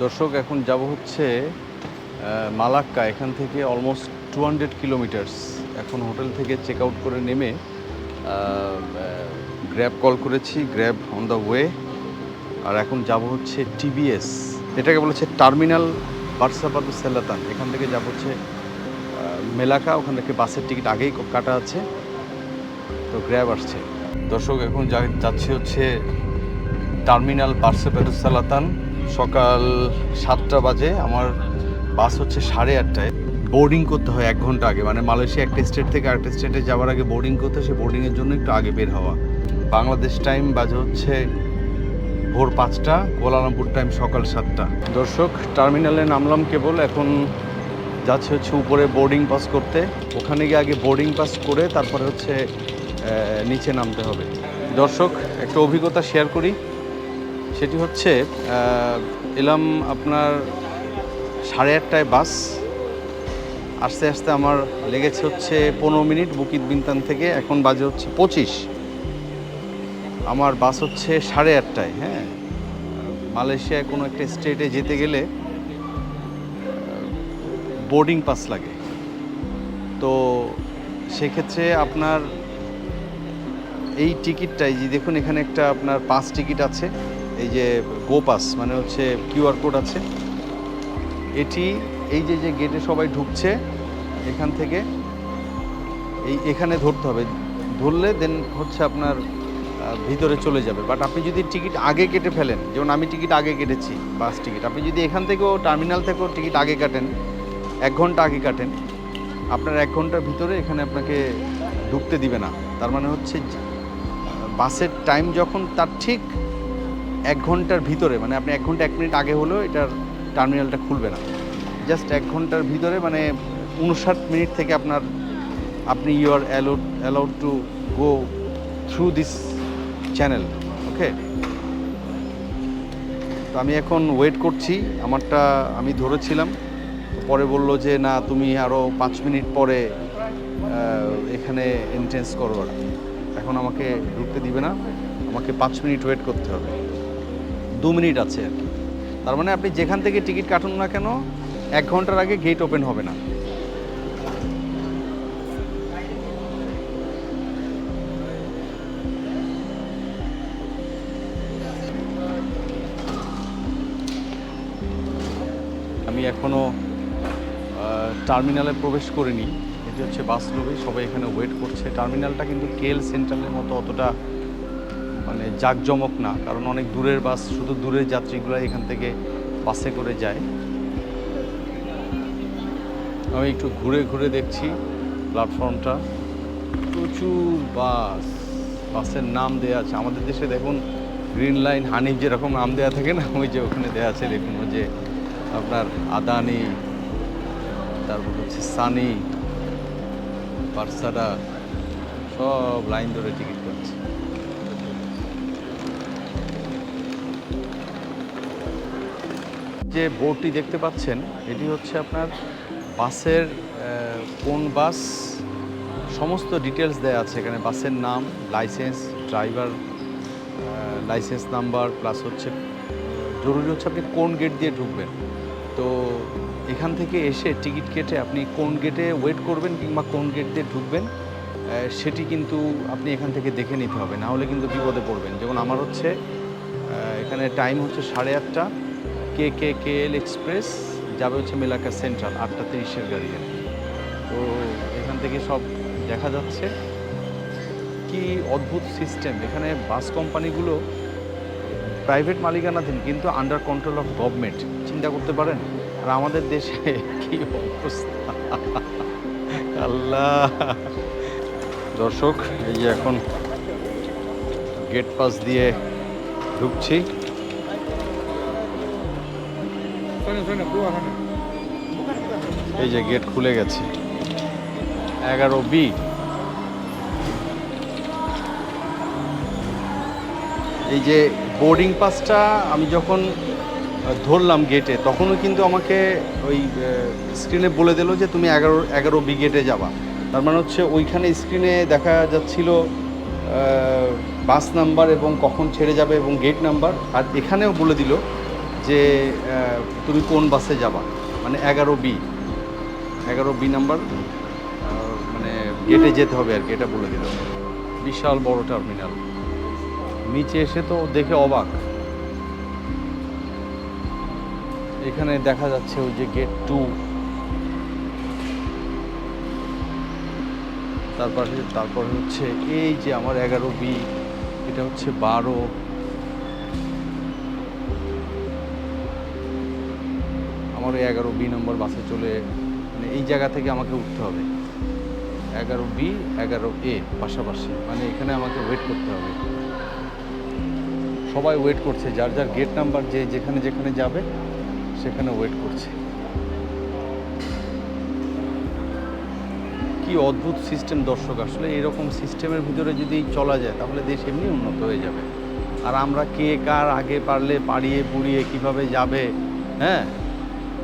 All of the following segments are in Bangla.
দর্শক, এখন যাব হচ্ছে মালাক্কা। এখান থেকে অলমোস্ট 200 কিলোমিটার্স। এখন হোটেল থেকে চেক আউট করে নেমে গ্র্যাব কল করেছি, গ্র্যাব অন দ্য ওয়ে। আর এখন যাব হচ্ছে টিবিএস, এটাকে বলেছে টার্মিনাল বার্সাপাদু সেলাতান। এখান থেকে যাব হচ্ছে মেলাকা, ওখান থেকে বাসের টিকিট আগেই কাটা আছে, তো গ্র্যাব আসছে। দর্শক, এখন যাচ্ছি হচ্ছে টার্মিনাল বার্সাপাদু সেলাতান। সকাল 7টা বাজে, আমার বাস হচ্ছে 8:30টায়। বোর্ডিং করতে হয় 1 ঘন্টা আগে, মানে মালয়েশিয়া একটা স্টেট থেকে আরেকটা স্টেটে যাওয়ার আগে বোর্ডিং করতে হয়। সে বোর্ডিংয়ের জন্য একটু আগে বের হওয়া। বাংলাদেশ টাইম বাজে হচ্ছে ভোর 5টা, কুয়ালালামপুর টাইম সকাল 7টা। দর্শক, টার্মিনালে নামলাম কেবল, এখন যাচ্ছে হচ্ছে উপরে বোর্ডিং পাস করতে। ওখানে গিয়ে আগে বোর্ডিং পাস করে তারপরে হচ্ছে নিচে নামতে হবে। দর্শক, একটা অভিজ্ঞতা শেয়ার করি। সেটি হচ্ছে এলাম আপনার 8:30টায় বাস আসতে আসতে আমার লেগেছে হচ্ছে 15 মিনিট বুকিত বিনতান থেকে। এখন বাজে হচ্ছে 25। আমার বাস হচ্ছে 8:30টায়। হ্যাঁ, মালয়েশিয়ায় কোনো একটা স্টেটে যেতে গেলে বোর্ডিং পাস লাগে। তো সেক্ষেত্রে আপনার এই টিকিটটাই যে দেখুন, এখানে একটা আপনার পাস টিকিট আছে, এই যে গো পাস, মানে হচ্ছে কিউআর কোড আছে। এটি এই যে গেটে সবাই ঢুকছে, এখান থেকে এখানে ধরতে হবে। ধরলে দেন হচ্ছে আপনার ভিতরে চলে যাবে। বাট আপনি যদি টিকিট আগে কেটে ফেলেন, যেমন আমি টিকিট আগে কেটেছি বাস টিকিট, আপনি যদি এখান থেকেও টার্মিনাল থেকেও টিকিট আগে কাটেন, 1 ঘন্টা আগে কাটেন, আপনার 1 ঘন্টার ভিতরে এখানে আপনাকে ঢুকতে দিবে না। তার মানে হচ্ছে বাসের টাইম যখন তার ঠিক 1 ঘন্টার ভিতরে, মানে আপনি 1 ঘন্টা 1 মিনিট আগে হলেও এটার টার্মিনালটা খুলবে না। জাস্ট 1 ঘন্টার ভিতরে, মানে 59 মিনিট থেকে আপনি you are allowed to go through this channel. Okay, তো আমি এখন ওয়েট করছি। আমারটা আমি ধরেছিলাম, পরে বলল যে না, তুমি আরও 5 মিনিট পরে এখানে এন্ট্রেন্স করো। এখন আমাকে ঢুকতে দিবে না, আমাকে 5 মিনিট ওয়েট করতে হবে। 2 মিনিট আছে আর কি। তার মানে আপনি যেখান থেকে টিকিট কাটুন না কেন, 1 ঘন্টার আগে গেট ওপেন হবে না। আমি এখনও টার্মিনালে প্রবেশ করিনি। এটি হচ্ছে বাস লবি, সবাই এখানে ওয়েট করছে। টার্মিনালটা কিন্তু কেএল সেন্ট্রালের মতো অতটা মানে জাঁকজমক না, কারণ অনেক দূরের বাস, শুধু দূরের যাত্রীগুলো এখান থেকে বাসে করে যায়। আমি একটু ঘুরে ঘুরে দেখছি প্ল্যাটফর্মটা, প্রচুর বাসের নাম দেওয়া আছে। আমাদের দেশে দেখুন গ্রিন লাইন, হানিফ যেরকম নাম দেওয়া থাকে না, ওই যে ওখানে দেওয়া আছে দেখুন, ওই যে আপনার আদানি, তারপর হচ্ছে সানি, বার্সাডা, সব লাইন ধরে টিকিট করছে। যে বোর্ডটি দেখতে পাচ্ছেন, এটি হচ্ছে আপনার বাসের কোন বাস, সমস্ত ডিটেলস দেওয়া আছে এখানে। বাসের নাম, licence, driver licence number, plus হচ্ছে জরুরি হচ্ছে আপনি কোন গেট দিয়ে ঢুকবেন। তো এখান থেকে এসে টিকিট কেটে আপনি কোন গেটে ওয়েট করবেন কিংবা কোন গেট দিয়ে ঢুকবেন, সেটি কিন্তু আপনি এখান থেকে দেখে নিতে হবে, না হলে কিন্তু বিপদে পড়বেন। যেমন আমার হচ্ছে এখানে টাইম হচ্ছে 8:30, কেএল এক্সপ্রেস যাবে হচ্ছে মেলাকা সেন্ট্রাল 8:30-এর গাড়ি। তো এখান থেকে সব দেখা যাচ্ছে। কি অদ্ভুত সিস্টেম! এখানে বাস কোম্পানিগুলো প্রাইভেট মালিকানাধীন, কিন্তু আন্ডার কন্ট্রোল অফ গভর্নমেন্ট। চিন্তা করতে পারেন। আর আমাদের দেশে কি অবস্থা! আল্লাহ! দর্শক, এই যে এখন গেট পাস দিয়ে ঢুকছি। এই যে গেট খুলে গেছে, 11B। এই যে বোর্ডিং পাসটা আমি যখন ধরলাম গেটে, তখনও কিন্তু আমাকে ওই স্ক্রিনে বলে দিল যে তুমি 11B গেটে যাবা। তার মানে হচ্ছে ওইখানে স্ক্রিনে দেখা যাচ্ছিল বাস নাম্বার এবং কখন ছেড়ে যাবে এবং গেট নাম্বার। আর এখানেও বলে দিল যে তুমি কোন বাসে যাবা, মানে 11B নাম্বার, মানে গেটে যেতে হবে আর কি, এটা বলে দিল। বিশাল বড় টার্মিনাল, নিচে এসে তো দেখে অবাক। এখানে দেখা যাচ্ছে ওই যে গেট 2, তারপরে হচ্ছে এই যে আমার 11B, এটা হচ্ছে 12। আমার 11B নম্বর বাসে চলে, মানে এই জায়গা থেকে আমাকে উঠতে হবে। 11B 11A পাশাপাশি, মানে এখানে আমাকে ওয়েট করতে হবে। সবাই ওয়েট করছে, যার যার গেট নাম্বার যে যেখানে যেখানে যাবে সেখানে ওয়েট করছে। কি অদ্ভুত সিস্টেম দর্শক, আসলে এরকম সিস্টেমের ভিতরে যদি চলা যায় তাহলে দেশ এমনি উন্নত হয়ে যাবে। আর আমরা কে কার আগে পারলে পাড়িয়ে পুড়িয়ে কিভাবে যাবে, হ্যাঁ,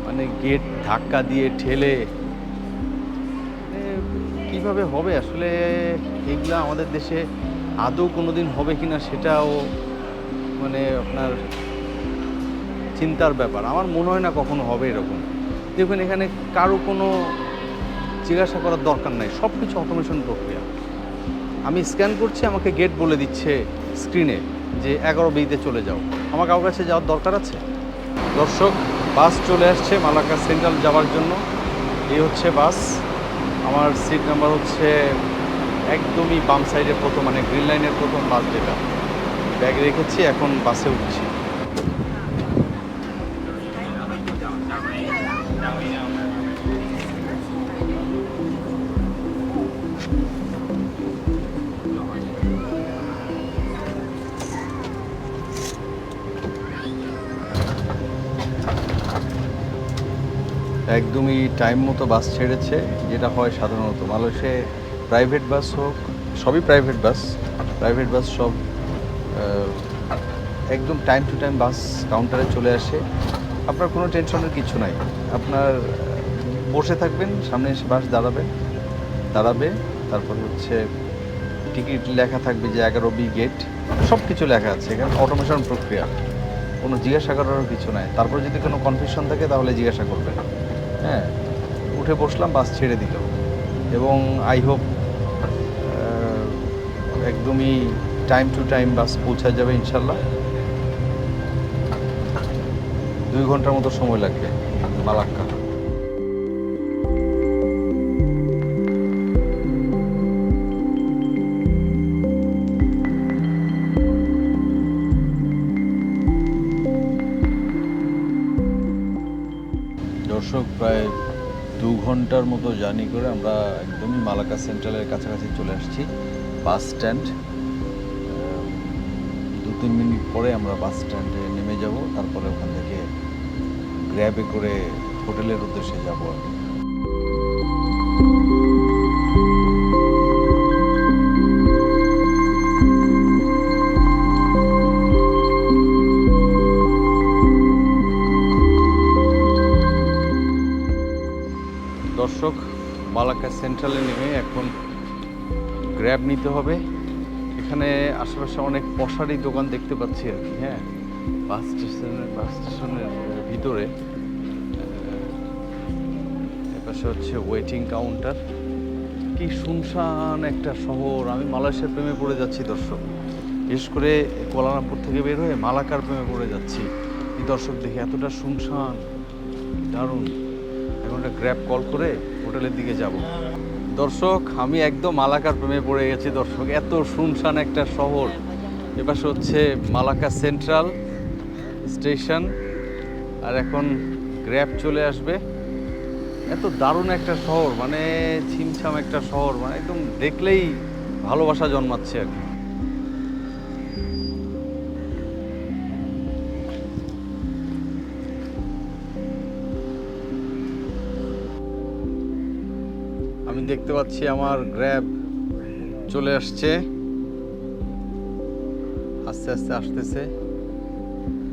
মানে গেট ধাক্কা দিয়ে ঠেলে কিভাবে হবে আসলে, এইগুলা আমাদের দেশে আদৌ কোনোদিন হবে কিনা সেটাও মানে আপনার চিন্তার ব্যাপার। আমার মনে হয় না কখনো হবে এরকম। দেখুন এখানে কারো কোনো জিজ্ঞাসা করার দরকার নাই, সব কিছু অটোমেশন প্রক্রিয়া। আমি স্ক্যান করছি, আমাকে গেট বলে দিচ্ছে স্ক্রিনে যে 11Bতে চলে যাও। আমার কারোর কাছে যাওয়ার দরকার আছে? দর্শক, বাস চলে আসছে মালাক্কা সেন্ট্রাল যাওয়ার জন্য। এই হচ্ছে বাস, আমার সিট নাম্বার হচ্ছে একদমই বাম সাইডের প্রথম, মানে গ্রিন লাইনের প্রথম বাস যেটা। ব্যাগ রেখেছি, এখন বাসে উঠছি। একদমই টাইম মতো বাস ছেড়েছে, যেটা হয় সাধারণত মালয়েশিয়ায়। প্রাইভেট বাস হোক, সবই প্রাইভেট বাস সব একদম টাইম টু টাইম বাস কাউন্টারে চলে আসে। আপনার কোনো টেনশনের কিছু নাই, আপনার বসে থাকবেন, সামনে এসে বাস দাঁড়াবে, তারপর হচ্ছে টিকিট লেখা থাকবে যে 11B গেট, সব কিছু লেখা আছে। এখানে অটোমেশন প্রক্রিয়া, কোনো জিজ্ঞাসা করারও কিছু নাই। তারপর যদি কোনো কনফিউশন থাকে তাহলে জিজ্ঞাসা করবেন। হ্যাঁ, উঠে বসলাম, বাস ছেড়ে দিল, এবং আই হোপ একদমই টাইম টু টাইম বাস পৌঁছা যাবে ইনশাল্লাহ। 2 ঘন্টার মতো সময় লাগবে মালাক্কা। দর্শক, প্রায় 2 ঘন্টার মতো জার্নি করে আমরা একদমই মালাক্কা সেন্ট্রালের কাছাকাছি চলে আসছি। বাস স্ট্যান্ড, 2-3 মিনিট পরে আমরা বাস স্ট্যান্ডে নেমে যাব। তারপরে ওখান থেকে গ্র্যাবে করে হোটেলের উদ্দেশ্যে যাব। দর্শক, মালাক্কা সেন্ট্রালে নেমে এখন গ্র্যাব নিতে হবে। এখানে আশেপাশে অনেক পশারি দোকান দেখতে পাচ্ছি আর কি। হ্যাঁ, বাস স্টেশনের ভিতরে এপাশে হচ্ছে ওয়েটিং কাউন্টার। কি শুনশান একটা শহর, আমি মালয়েশিয়ার প্রেমে পড়ে যাচ্ছি দর্শক। বিশেষ করে কুয়ালালামপুর থেকে বের হয়ে মালাক্কার প্রেমে পড়ে যাচ্ছি। এই দর্শক দেখে এতটা শুনশান, দারুণ। এখন একটা গ্র্যাব কল করে হোটেলের দিকে যাব। দর্শক, আমি একদম মালাক্কার প্রেমে পড়ে গেছি দর্শক, এত শুনশান একটা শহর। এপাশে হচ্ছে মালাক্কা সেন্ট্রাল স্টেশন, আর এখন গ্র্যাব চলে আসবে। এত দারুণ একটা শহর, মানে ছিমছাম একটা শহর, মানে একদম দেখলেই ভালোবাসা জন্মাচ্ছে আর কি। আমি দেখতে পাচ্ছি আমার গ্র্যাব চলে আসছে, আস্তে আস্তে আসতেছে।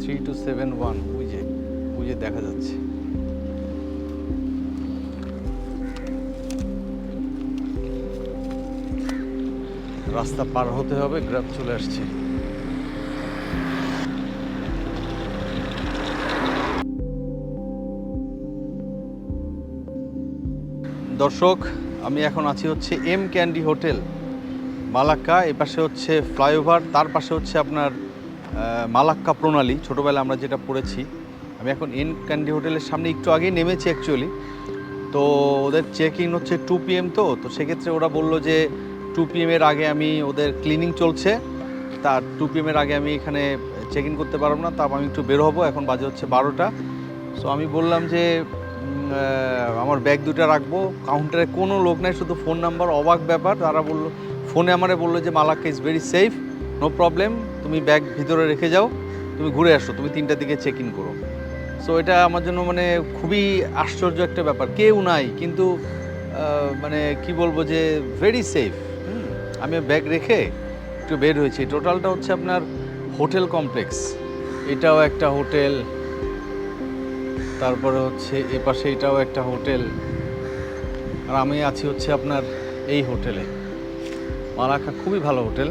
3271 বুঝে দেখা যাচ্ছে। রাস্তা পার হতে হবে, গ্র্যাব চলে আসছে। দর্শক, আমি এখন আছি হচ্ছে এম ক্যান্ডি হোটেল মালাক্কা। এ পাশে হচ্ছে ফ্লাইওভার, তার পাশে হচ্ছে আপনার মালাক্কা প্রণালী, ছোটোবেলায় আমরা যেটা পড়েছি। আমি এখন এম ক্যান্ডি হোটেলের সামনে একটু আগেই নেমেছি অ্যাকচুয়ালি। তো ওদের চেক ইন হচ্ছে 2 PM, তো সেক্ষেত্রে ওরা বললো যে 2 PM এর আগে আমি, ওদের ক্লিনিং চলছে, তার 2 PM এর আগে আমি এখানে চেক ইন করতে পারবো না, তারপর আমি একটু বের হবো। এখন বাজে হচ্ছে 12টা। সো আমি বললাম যে আমার ব্যাগ দুটো রাখবো, কাউন্টারে কোনো লোক নাই, শুধু ফোন নাম্বার। অবাক ব্যাপার, তারা বললো, ফোনে আমারে বললো যে Malacca is very safe, no problem, তুমি ব্যাগ ভিতরে রেখে যাও, তুমি ঘুরে আসো, তুমি 3টার দিকে চেক ইন করো। সো এটা আমার জন্য মানে খুবই আশ্চর্য একটা ব্যাপার, কেউ নাই কিন্তু মানে কি বলবো যে ভেরি সেফ। আমি ব্যাগ রেখে একটু বের হয়েছি। টোটালটা হচ্ছে আপনার হোটেল কমপ্লেক্স, এটাও একটা হোটেল, তারপরে হচ্ছে এ পাশে এটাও একটা হোটেল, আর আমি আছি হচ্ছে আপনার এই হোটেলে। মালাক্কা খুবই ভালো হোটেল।